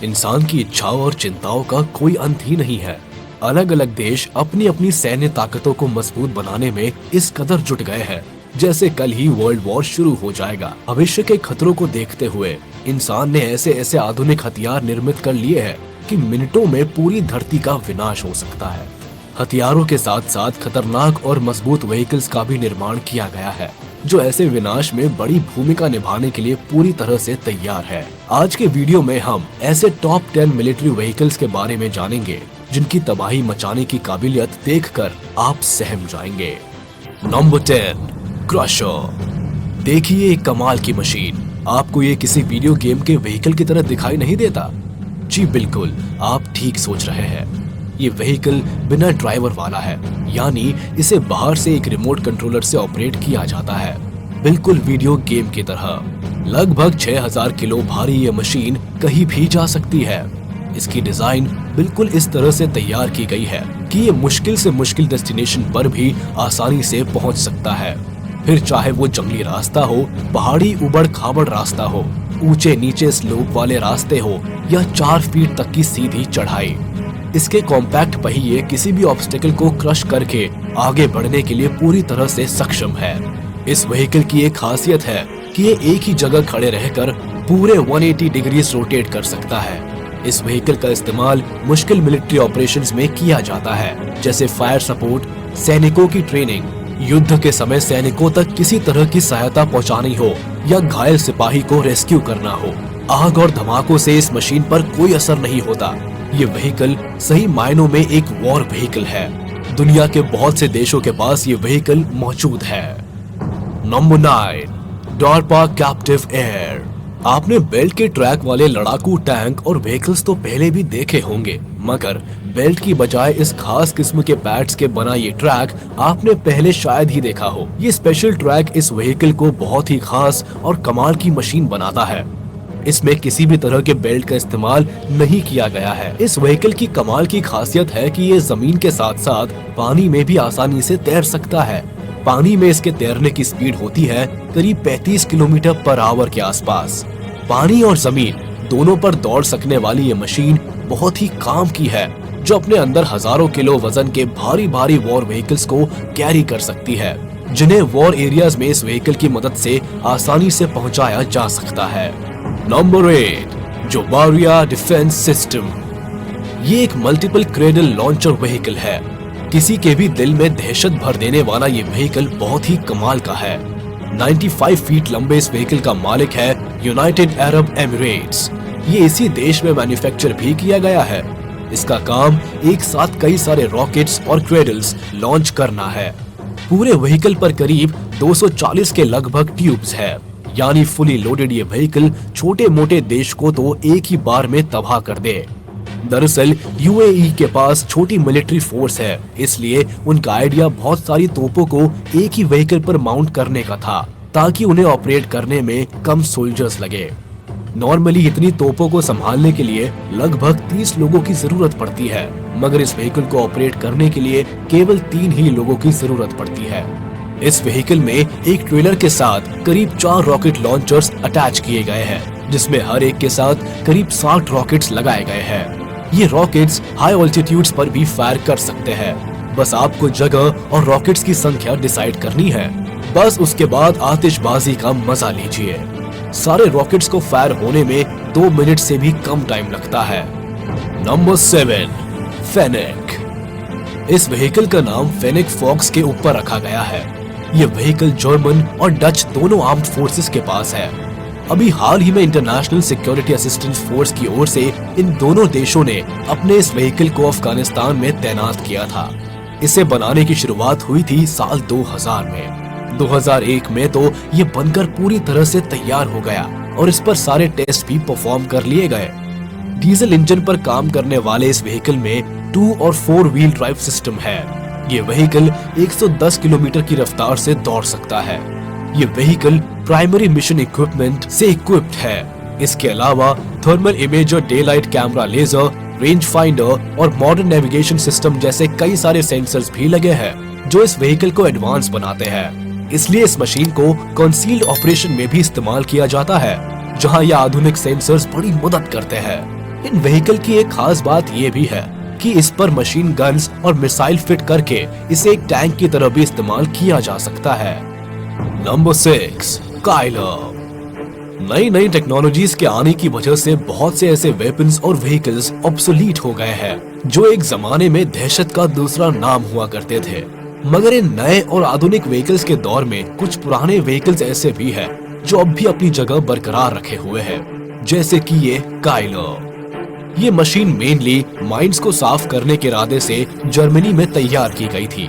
इंसान की इच्छाओं और चिंताओं का कोई अंत ही नहीं है। अलग अलग देश अपनी अपनी सैन्य ताकतों को मजबूत बनाने में इस कदर जुट गए हैं जैसे कल ही वर्ल्ड वॉर शुरू हो जाएगा। भविष्य के खतरों को देखते हुए इंसान ने ऐसे ऐसे आधुनिक हथियार निर्मित कर लिए हैं कि मिनटों में पूरी धरती का विनाश हो सकता है। हथियारों के साथ साथ खतरनाक और मजबूत व्हीकल्स का भी निर्माण किया गया है जो ऐसे विनाश में बड़ी भूमिका निभाने के लिए पूरी तरह से तैयार है। आज के वीडियो में हम ऐसे टॉप 10 मिलिट्री व्हीकल्स के बारे में जानेंगे जिनकी तबाही मचाने की काबिलियत देखकर आप सहम जाएंगे। Number 10, crusher. देखिए एक कमाल की मशीन। आपको ये किसी वीडियो गेम के व्हीकल की तरह दिखाई नहीं देता? जी बिल्कुल, आप ठीक सोच रहे हैं। ये व्हीकल बिना ड्राइवर वाला है, यानी इसे बाहर से एक रिमोट कंट्रोलर से ऑपरेट किया जाता है, बिल्कुल वीडियो गेम की तरह। लगभग 6000 किलो भारी ये मशीन कहीं भी जा सकती है। इसकी डिजाइन बिल्कुल इस तरह से तैयार की गई है कि ये मुश्किल से मुश्किल डेस्टिनेशन पर भी आसानी से पहुंच सकता है। फिर चाहे वो जंगली रास्ता हो, पहाड़ी उबड़ खाबड़ रास्ता हो, ऊंचे नीचे स्लोप वाले रास्ते हो या 4 फीट तक की सीधी चढ़ाई। इसके कॉम्पैक्ट पहिए किसी भी ऑब्स्टेकल को क्रश करके आगे बढ़ने के लिए पूरी तरह से सक्षम है। इस व्हीकल की एक खासियत है कि ये एक ही जगह खड़े रहकर पूरे 180 डिग्रीज रोटेट कर सकता है। इस व्हीकल का इस्तेमाल मुश्किल मिलिट्री ऑपरेशंस में किया जाता है, जैसे फायर सपोर्ट, सैनिकों की ट्रेनिंग, युद्ध के समय सैनिकों तक किसी तरह की सहायता पहुंचानी हो या घायल सिपाही को रेस्क्यू करना हो। आग और धमाकों से इस मशीन पर कोई असर नहीं होता। ये व्हीकल सही मायनों में एक वॉर व्हीकल है। दुनिया के बहुत से देशों के पास ये व्हीकल मौजूद है। नंबर 9, डॉर्पा कैप्टिव एयर। आपने बेल्ट के ट्रैक वाले लड़ाकू टैंक और व्हीकल्स तो पहले भी देखे होंगे, मगर बेल्ट की बजाय इस खास किस्म के पैड्स के बना ये ट्रैक आपने पहले शायद ही देखा हो। ये स्पेशल ट्रैक इस व्हीकल को बहुत ही खास और कमाल की मशीन बनाता है। इसमें किसी भी तरह के बेल्ट का इस्तेमाल नहीं किया गया है। इस व्हीकल की कमाल की खासियत है कि ये जमीन के साथ साथ पानी में भी आसानी से तैर सकता है। पानी में इसके तैरने की स्पीड होती है करीब 35 किलोमीटर पर आवर के आसपास। पानी और जमीन दोनों पर दौड़ सकने वाली ये मशीन बहुत ही काम की है, जो अपने अंदर हजारों किलो वजन के भारी भारी वॉर व्हीकल्स को कैरी कर सकती है, जिन्हें वॉर एरियाज में इस व्हीकल की मदद से आसानी से पहुंचाया जा सकता है। नंबर 8, जोबारिया डिफेंस सिस्टम। ये एक मल्टीपल क्रेडल लॉन्चर व्हीकल है। किसी के भी दिल में दहशत भर देने वाला ये व्हीकल बहुत ही कमाल का है। 95 फीट लंबे इस व्हीकल का मालिक है यूनाइटेड अरब एमिरेट्स। ये इसी देश में मैन्युफैक्चर भी किया गया है। इसका काम एक साथ कई सारे रॉकेट्स और क्रेडल्स लॉन्च करना है। पूरे व्हीकल पर करीब 240 के लगभग ट्यूब्स है, यानी फुली लोडेड ये व्हीकल छोटे मोटे देश को तो एक ही बार में तबाह कर दे। दरअसल यूएई के पास छोटी मिलिट्री फोर्स है, इसलिए उनका आइडिया बहुत सारी तोपों को एक ही व्हीकल पर माउंट करने का था, ताकि उन्हें ऑपरेट करने में कम सोल्जर्स लगे। नॉर्मली इतनी तोपों को संभालने के लिए लगभग 30 लोगों की जरूरत पड़ती है, मगर इस व्हीकल को ऑपरेट करने के लिए केवल 3 ही लोगों की जरूरत पड़ती है। इस व्हीकल में एक ट्रेलर के साथ करीब 4 रॉकेट लॉन्चर्स अटैच किए गए हैं, जिसमें हर एक के साथ करीब 60 रॉकेट्स लगाए गए हैं। ये रॉकेट्स हाई ऑल्टीट्यूड्स पर भी फायर कर सकते हैं। बस आपको जगह और रॉकेट्स की संख्या डिसाइड करनी है। बस उसके बाद आतिशबाजी का मजा लीजिए। सारे रॉकेट्स को फायर होने में 2 मिनट से भी कम टाइम लगता है। नंबर 7, फेनेक। इस व्हीकल का नाम फेनेक फॉक्स के ऊपर रखा गया है। ये व्हीकल जर्मन और डच दोनों आर्म्ड फोर्सेस के पास है। अभी हाल ही में इंटरनेशनल सिक्योरिटी असिस्टेंस फोर्स की ओर से इन दोनों देशों ने अपने इस व्हीकल को अफगानिस्तान में तैनात किया था। इसे बनाने की शुरुआत हुई थी साल 2000 में। 2001 में तो ये बनकर पूरी तरह से तैयार हो गया और इस पर सारे टेस्ट भी परफॉर्म कर लिए गए। डीजल इंजन पर काम करने वाले इस व्हीकल में 2 और 4 व्हील ड्राइव सिस्टम है। ये व्हीकल 110 किलोमीटर की रफ्तार से दौड़ सकता है। ये व्हीकल प्राइमरी मिशन इक्विपमेंट से इक्विप्ड है। इसके अलावा thermal imager, day light camera, laser, range finder और मॉडर्न नेविगेशन सिस्टम जैसे कई सारे सेंसर्स भी लगे हैं, जो इस व्हीकल को एडवांस बनाते हैं। इसलिए इस मशीन को कंसील्ड ऑपरेशन में भी इस्तेमाल किया जाता है, जहां यह आधुनिक सेंसर्स बड़ी मदद करते हैं। इन व्हीकल की एक खास बात ये भी है कि इस पर मशीन गन्स और मिसाइल फिट करके इसे एक टैंक की तरह भी इस्तेमाल किया जा सकता है। Number 6, Kyler. नई टेक्नोलॉजीज के आने की वजह से बहुत से ऐसे वेपन्स और व्हीकल्स ऑब्सोलीट हो गए हैं जो एक जमाने में दहशत का दूसरा नाम हुआ करते थे। मगर इन नए और आधुनिक व्हीकल्स के दौर में कुछ पुराने व्हीकल्स ऐसे भी हैं जो अब भी अपनी जगह बरकरार रखे हुए हैं, जैसे कि ये काइलर। ये मशीन मेनली माइंस को साफ करने के इरादे से जर्मनी में तैयार की गई थी।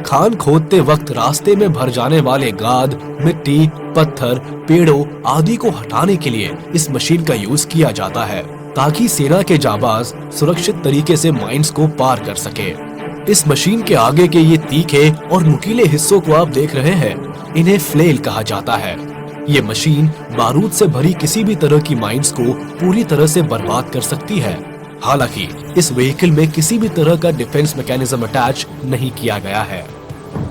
खान खोदते वक्त रास्ते में भर जाने वाले गाद, मिट्टी, पत्थर, पेड़ों आदि को हटाने के लिए इस मशीन का यूज किया जाता है ताकि सेना के जाबाज सुरक्षित तरीके से माइंस को पार कर सके। इस मशीन के आगे के ये तीखे और नुकीले हिस्सों को आप देख रहे हैं, इन्हें फ्लेल कहा जाता है। ये मशीन बारूद से भरी किसी भी तरह की माइंस को पूरी तरह से बर्बाद कर सकती है। हालांकि इस व्हीकल में किसी भी तरह का डिफेंस मैकेनिज्म अटैच नहीं किया गया है।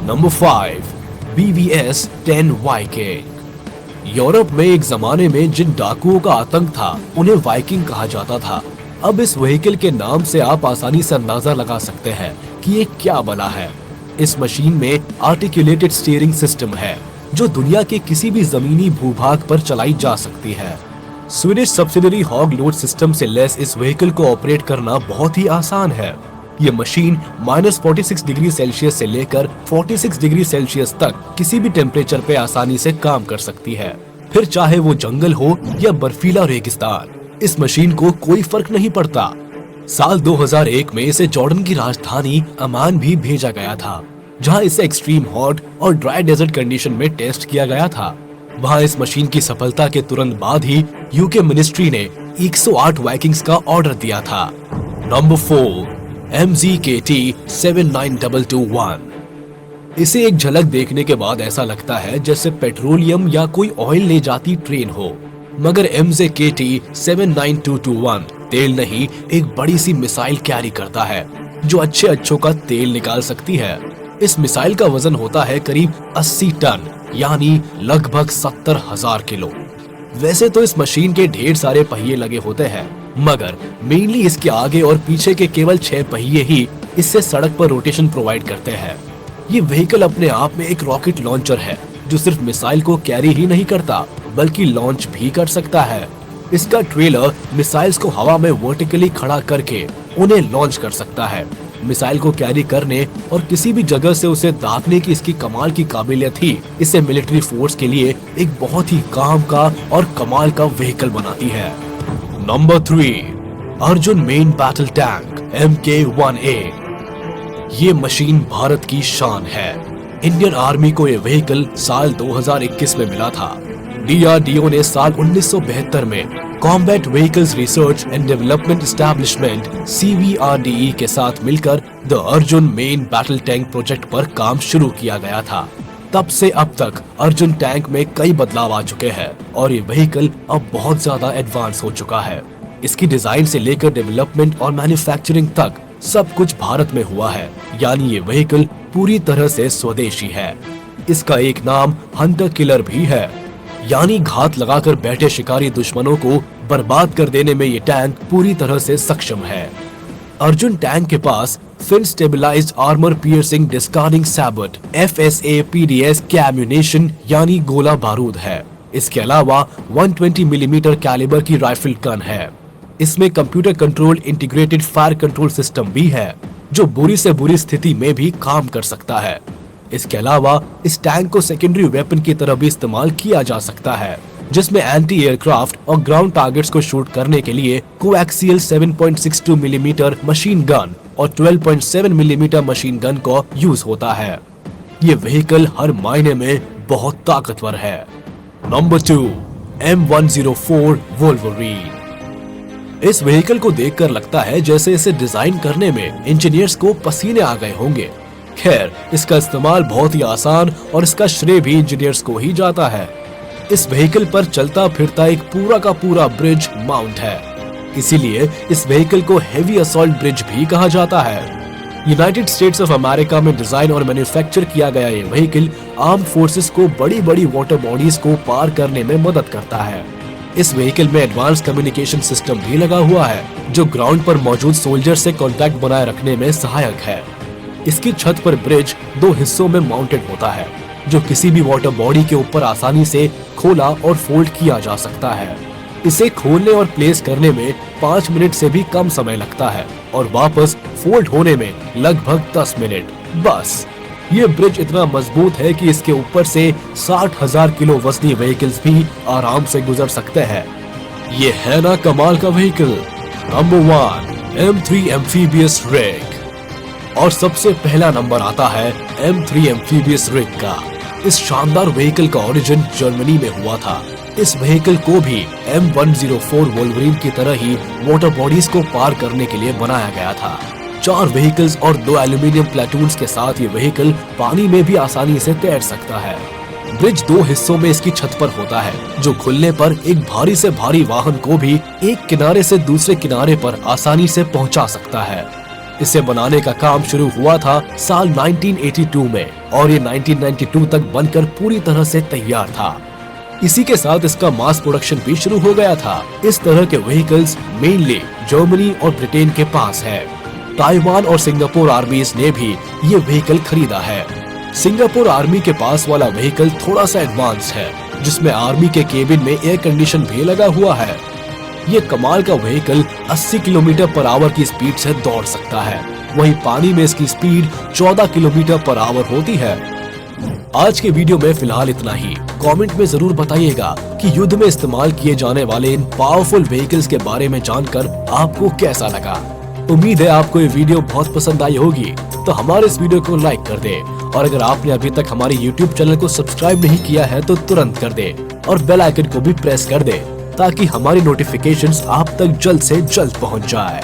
Number 5, BVS 10 Viking. यूरोप में एक जमाने में जिन डाकुओं का आतंक था उन्हें वाइकिंग कहा जाता था। अब इस व्हीकल के नाम से आप आसानी से अंदाजा लगा सकते हैं कि ये क्या बना है। इस मशीन में आर्टिकुलेटेड स्टीयरिंग सिस्टम है जो दुनिया के किसी भी जमीनी भूभाग पर चलाई जा सकती है। Swedish subsidiary Hagglunds system से लैस इस व्हीकल को ऑपरेट करना बहुत ही आसान है। ये मशीन -46 डिग्री सेल्सियस से लेकर 46 डिग्री सेल्सियस तक किसी भी टेम्परेचर पे आसानी से काम कर सकती है, फिर चाहे वो जंगल हो या बर्फीला रेगिस्तान। इस मशीन को कोई फर्क नहीं पड़ता। साल 2001 में इसे जॉर्डन की राजधानी अमान भी भेजा गया था, जहां इसे एक्सट्रीम हॉट और ड्राई डेजर्ट कंडीशन में टेस्ट किया गया था। वहां इस मशीन की सफलता के तुरंत बाद ही यूके मिनिस्ट्री ने 108 वाइकिंग्स का ऑर्डर दिया था। Number 4, MZKT 79221। इसे एक झलक देखने के बाद ऐसा लगता है जैसे पेट्रोलियम या कोई ऑयल ले जाती ट्रेन हो, मगर MZKT 79221 तेल नहीं, एक बड़ी सी मिसाइल कैरी करता है जो अच्छों का तेल निकाल सकती है। इस मिसाइल का वजन होता है करीब 80 टन, यानी लगभग 70,000 किलो। वैसे तो इस मशीन के ढेर सारे पहिए लगे होते हैं, मगर मेनली इसके आगे और पीछे के केवल 6 पहिए ही इससे सड़क पर रोटेशन प्रोवाइड करते हैं। ये व्हीकल अपने आप में एक रॉकेट लॉन्चर है जो सिर्फ मिसाइल को कैरी ही नहीं करता बल्कि लॉन्च भी कर सकता है। इसका ट्रेलर मिसाइल्स को हवा में वर्टिकली खड़ा करके उन्हें लॉन्च कर सकता है। मिसाइल को कैरी करने और किसी भी जगह से उसे दागने की इसकी कमाल की काबिलियत ही इसे मिलिट्री फोर्स के लिए एक बहुत ही काम का और कमाल का व्हीकल बनाती है। Number 3, Arjun main battle tank MK1A। ये मशीन भारत की शान है। इंडियन आर्मी को ये व्हीकल साल 2021 में मिला था। DRDO ने साल 1972 में combat vehicles research and development establishment CVRDE के साथ मिलकर the Arjun main battle tank project पर काम शुरू किया गया था। तब से अब तक अर्जुन टैंक में कई बदलाव आ चुके हैं और ये व्हीकल अब बहुत ज्यादा एडवांस हो चुका है। इसकी डिजाइन से लेकर डेवलपमेंट और मैन्युफैक्चरिंग तक सब कुछ भारत में हुआ है, यानी ये व्हीकल पूरी तरह से स्वदेशी है। इसका एक नाम हंटर किलर भी है, यानी घात लगाकर बैठे शिकारी दुश्मनों को बर्बाद कर देने में ये टैंक पूरी तरह से सक्षम है। अर्जुन टैंक के पास fin stabilized armour piercing discarding sabot FSA PDS ammunition यानी गोला बारूद है। इसके अलावा 120 मिलीमीटर कैलिबर की राइफल गन है। इसमें computer control integrated fire control system भी है जो बुरी से बुरी स्थिति में भी काम कर सकता है। इसके अलावा इस टैंक को सेकेंडरी वेपन की तरह भी इस्तेमाल किया जा सकता है, जिसमें एंटी एयरक्राफ्ट और ग्राउंड टारगेट्स को शूट करने के लिए कोएक्सियल 7.62 मिलीमीटर मशीन गन और 12.7 मिलीमीटर मशीन गन का यूज होता है। ये व्हीकल हर मायने में बहुत ताकतवर है। Number 2, M104 Wolverine. इस व्हीकल को देखकर लगता है जैसे इसे डिजाइन करने में इंजीनियर्स को पसीने आ गए होंगे। खैर, इसका इस्तेमाल बहुत ही आसान और इसका श्रेय भी इंजीनियर्स को ही जाता है। इस व्हीकल पर चलता फिरता एक पूरा का पूरा ब्रिज माउंट है, इसीलिए इस व्हीकल को हेवी असॉल्ट ब्रिज भी कहा जाता है। यूनाइटेड स्टेट्स ऑफ अमेरिका में डिजाइन और मैन्युफैक्चर किया गया ये व्हीकल आर्म फोर्सेस को बड़ी बड़ी वाटर बॉडीज को पार करने में मदद करता है। इस व्हीकल में एडवांस कम्युनिकेशन सिस्टम भी लगा हुआ है जो ग्राउंड पर मौजूद सोल्जर से कांटेक्ट बनाए रखने में सहायक है। इसकी छत पर ब्रिज 2 हिस्सों में माउंटेड होता है जो किसी भी वाटर बॉडी के ऊपर आसानी से खोला और फोल्ड किया जा सकता है। इसे खोलने और प्लेस करने में 5 मिनट से भी कम समय लगता है और वापस फोल्ड होने में लगभग 10 मिनट बस। ये ब्रिज इतना मजबूत है कि इसके ऊपर से 60,000 किलो वजनी व्हीकल्स भी आराम से गुजर सकते हैं। ये है ना कमाल का vehicle. Number 1 M3 amphibious rig. और सबसे पहला नंबर आता है M3 एम्फीबियस रिग का। इस शानदार व्हीकल का ओरिजिन जर्मनी में हुआ था। इस व्हीकल को भी M104 वोल्वरीन की तरह ही वाटर बॉडीज को पार करने के लिए बनाया गया था। 4 व्हीकल्स और 2 एल्यूमिनियम प्लेटून्स के साथ ये व्हीकल पानी में भी आसानी से तैर सकता है। ब्रिज 2 हिस्सों में इसकी छत पर होता है जो खुलने पर एक भारी से भारी वाहन को भी एक किनारे से दूसरे किनारे पर आसानी से पहुंचा सकता है। इसे बनाने का काम शुरू हुआ था साल 1982 में और ये 1992 तक बनकर पूरी तरह से तैयार था। इसी के साथ इसका मास प्रोडक्शन भी शुरू हो गया था। इस तरह के व्हीकल्स मेनली जर्मनी और ब्रिटेन के पास है। ताइवान और सिंगापुर आर्मीज ने भी ये व्हीकल खरीदा है। सिंगापुर आर्मी के पास वाला व्हीकल थोड़ा सा एडवांस है जिसमें आर्मी के केबिन में एयर कंडीशन भी लगा हुआ है। ये कमाल का व्हीकल 80 किलोमीटर पर आवर की स्पीड से दौड़ सकता है। वहीं पानी में इसकी स्पीड 14 किलोमीटर पर आवर होती है। आज के वीडियो में फिलहाल इतना ही। कमेंट में जरूर बताइएगा कि युद्ध में इस्तेमाल किए जाने वाले इन पावरफुल व्हीकल्स के बारे में जानकर आपको कैसा लगा। उम्मीद है आपको ये वीडियो बहुत पसंद आई होगी, तो हमारे इस वीडियो को लाइक कर दे और अगर आपने अभी तक हमारे YouTube चैनल को सब्सक्राइब नहीं किया है तो तुरंत कर दे और बेल आइकन को भी प्रेस कर दे ताकि हमारी नोटिफिकेशंस आप तक जल्द से जल्द पहुंच जाए।